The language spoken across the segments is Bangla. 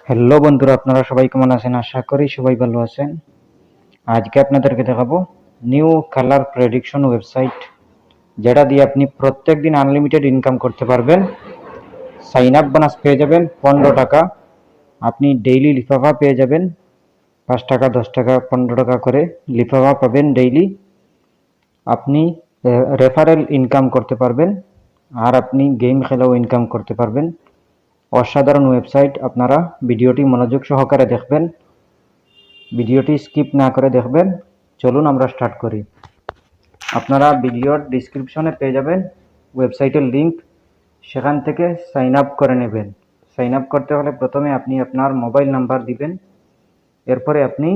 হ্যালো বন্ধুরা, আপনারা সবাই কেমন আছেন? আশা করি সবাই ভালো আছেন। আজকে আপনাদেরকে দেখাবো নিউ কালার প্রেডিকশন ওয়েবসাইট, যেটা দিয়ে আপনি প্রত্যেক দিন আনলিমিটেড ইনকাম করতে পারবেন। সাইন আপ বোনাস পেয়ে যাবেন 15 টাকা। আপনি ডেইলি লিফাফা পেয়ে যাবেন 5 টাকা, 10 টাকা, 15 টাকা করে লিফাফা পাবেন ডেইলি। আপনি রেফারেল ইনকাম করতে পারবেন, আর আপনি গেম খেলেও ইনকাম করতে পারবেন। অসাধারণ ওয়েবসাইট, আপনারা ভিডিওটি মনোযোগ সহকারে দেখবেন, ভিডিওটি স্কিপ না করে দেখবেন। চলুন আমরা স্টার্ট করি। আপনারা ভিডিওর ডিসক্রিপশনে পেয়ে যাবেন ওয়েবসাইটের লিংক, সেখান থেকে সাইন আপ করে নেবেন। সাইন আপ করতে হলে প্রথমে আপনি আপনার মোবাইল নাম্বার দিবেন, এরপরে আপনি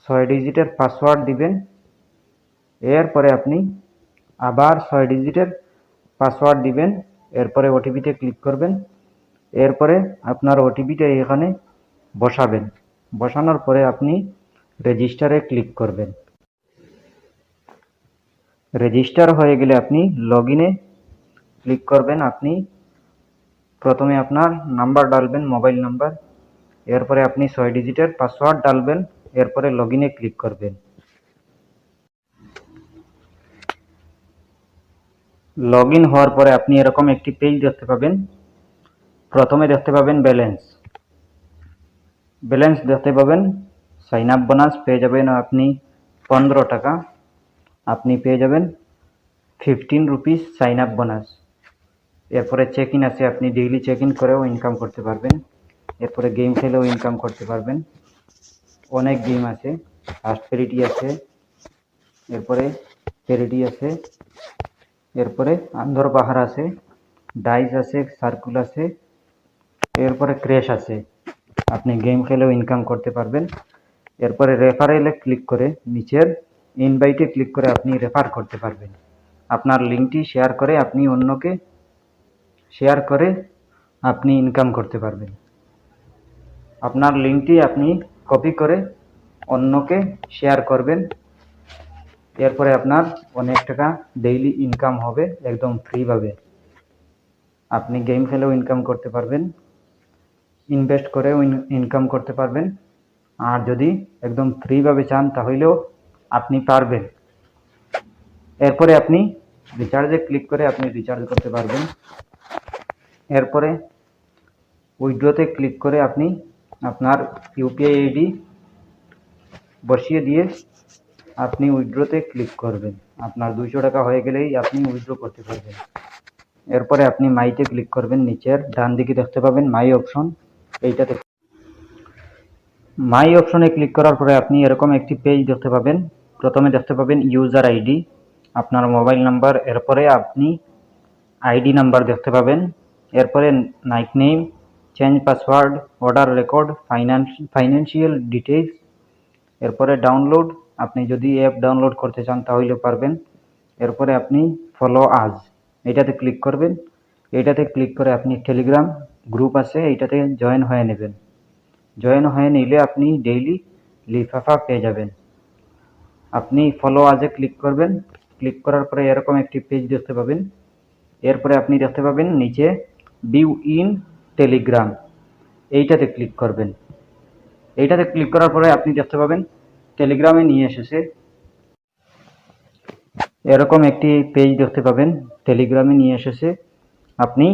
6 ডিজিটের পাসওয়ার্ড দিবেন, এরপরে আপনি আবার 6 ডিজিটের পাসওয়ার্ড দিবেন, এরপরে ওটিপিতে ক্লিক করবেন। এরপরে আপনার ওটিপিটা এখানে বসাবেন, বসানোর পরে আপনি রেজিস্টারে ক্লিক করবেন। রেজিস্টার হয়ে গেলে আপনি লগ ইনে ক্লিক করবেন। আপনি প্রথমে আপনার নাম্বার ডালবেন, মোবাইল নাম্বার, এরপরে আপনি 6 ডিজিটের পাসওয়ার্ড ডালবেন, এরপরে লগ ইনে ক্লিক করবেন। লগ ইন হওয়ার পরে আপনি এরকম একটি পেজ দেখতে পাবেন। প্রথমে দেখতে পাবেন ব্যালেন্স, ব্যালেন্স দেখতে পাবেন। সাইন আপ বোনাস পেয়ে যাবেন আপনি 15 টাকা। আপনি পেয়ে যাবেন 15 রুপিস সাইন আপ বোনাস। এরপরে চেক ইন আছে, আপনি ডেইলি চেক ইন করেও ইনকাম করতে পারবেন। এরপরে গেম খেলেও ইনকাম করতে পারবেন। অনেক গেম আছে, ফার্স্ট প্যারিটি আছে, এরপরে প্যারিটি আছে, এরপরে আন্ধর পাহাড় আছে, ডাইস আছে, সার্কুল আছে, এরপরে ক্র্যাশ আছে। আপনি গেম খেলেও ইনকাম করতে পারবেন। এরপরে রেফারেলে ক্লিক করে নিচের ইনভাইটে ক্লিক করে আপনি রেফার করতে পারবেন। আপনার লিঙ্কটি শেয়ার করে আপনি অন্যকে শেয়ার করে আপনি ইনকাম করতে পারবেন। আপনার লিঙ্কটি আপনি কপি করে অন্যকে শেয়ার করবেন, এরপরে আপনার অনেক টাকা ডেইলি ইনকাম হবে একদম ফ্রিভাবে। আপনি গেম খেলেও ইনকাম করতে পারবেন, ইনভেস্ট করেও ইনকাম করতে পারবেন, আর যদি একদম ফ্রিভাবে চান তাহলেও আপনি পারবেন। এরপরে আপনি রিচার্জে ক্লিক করে আপনি রিচার্জ করতে পারবেন। এরপরে উইথড্রতে ক্লিক করে আপনি আপনার ইউপিআই আইডি বসিয়ে দিয়ে আপনি উইথড্রতে ক্লিক করবেন। আপনার 200 টাকা হয়ে গেলেই আপনি উইথড্র করতে পারবেন। এরপরে আপনি মাইতে ক্লিক করবেন, নিচের ডান দিকে দেখতে পাবেন মাই অপশন, এইটাতে মাই অপশনে ক্লিক করার পরে আপনি এরকম একটি পেজ দেখতে পাবেন। প্রথমে দেখতে পাবেন ইউজার আইডি, আপনার মোবাইল নাম্বার, এরপরে আপনি আইডি নাম্বার দেখতে পাবেন, এরপরে nick name, change password, order record, financial details, এরপরে ডাউনলোড, আপনি যদি অ্যাপ ডাউনলোড করতে চান তাহলে পারবেন। এরপরে আপনি ফলো আজ, এটাতে ক্লিক করবেন। এটাতে ক্লিক করে আপনি টেলিগ্রাম গ্রুপ আছে, এইটাতে জয়েন হয়ে নেবেন। জয়েন হয়ে নিলে আপনি ডেইলি লিফাফা পেয়ে যাবেন। আপনি ফলো আজে ক্লিক করবেন, ক্লিক করার পরে এরকম একটি পেজ দেখতে পাবেন। এরপরে আপনি দেখতে পাবেন নিচে ভিউ ইন টেলিগ্রাম, এইটাতে ক্লিক করবেন। এইটাতে ক্লিক করার পরে আপনি দেখতে পাবেন টেলিগ্রামে নিয়ে এসেছে। এরকম একটি পেজ দেখতে পাবেন, টেলিগ্রামে নিয়ে এসেছে। আপনি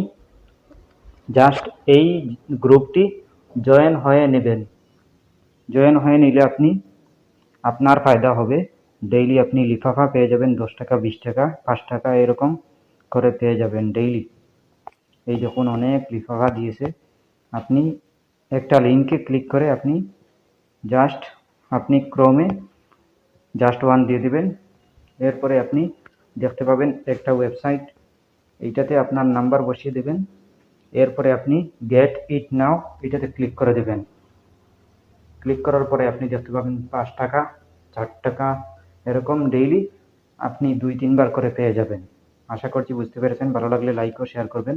জাস্ট এই গ্রুপটি জয়েন হয়ে নেবেন। জয়েন হয়ে নিলে আপনি আপনার ফায়দা হবে। ডেইলি আপনি লিফাফা পেয়ে যাবেন 10 টাকা, 20 টাকা, 5 টাকা এরকম করে পেয়ে যাবেন ডেইলি। এই দেখুন অনেক লিফাফা দিয়েছে। আপনি একটা লিঙ্কে ক্লিক করে আপনি জাস্ট আপনি ক্রোমে জাস্ট ওয়ান দিয়ে দিবেন। এরপরে আপনি দেখতে পাবেন একটা ওয়েবসাইট, এইটাতে আপনার নাম্বার বসিয়ে দেবেন। এরপরে আপনি গেট ইট নাও, এটাতে ক্লিক করে দেবেন। ক্লিক করার পরে আপনি দেখতে পাবেন 5 টাকা, 4 টাকা এরকম ডেইলি আপনি 2-3 বার করে পেয়ে যাবেন। আশা করছি বুঝতে পেরেছেন। ভালো লাগলে লাইক ও শেয়ার করবেন।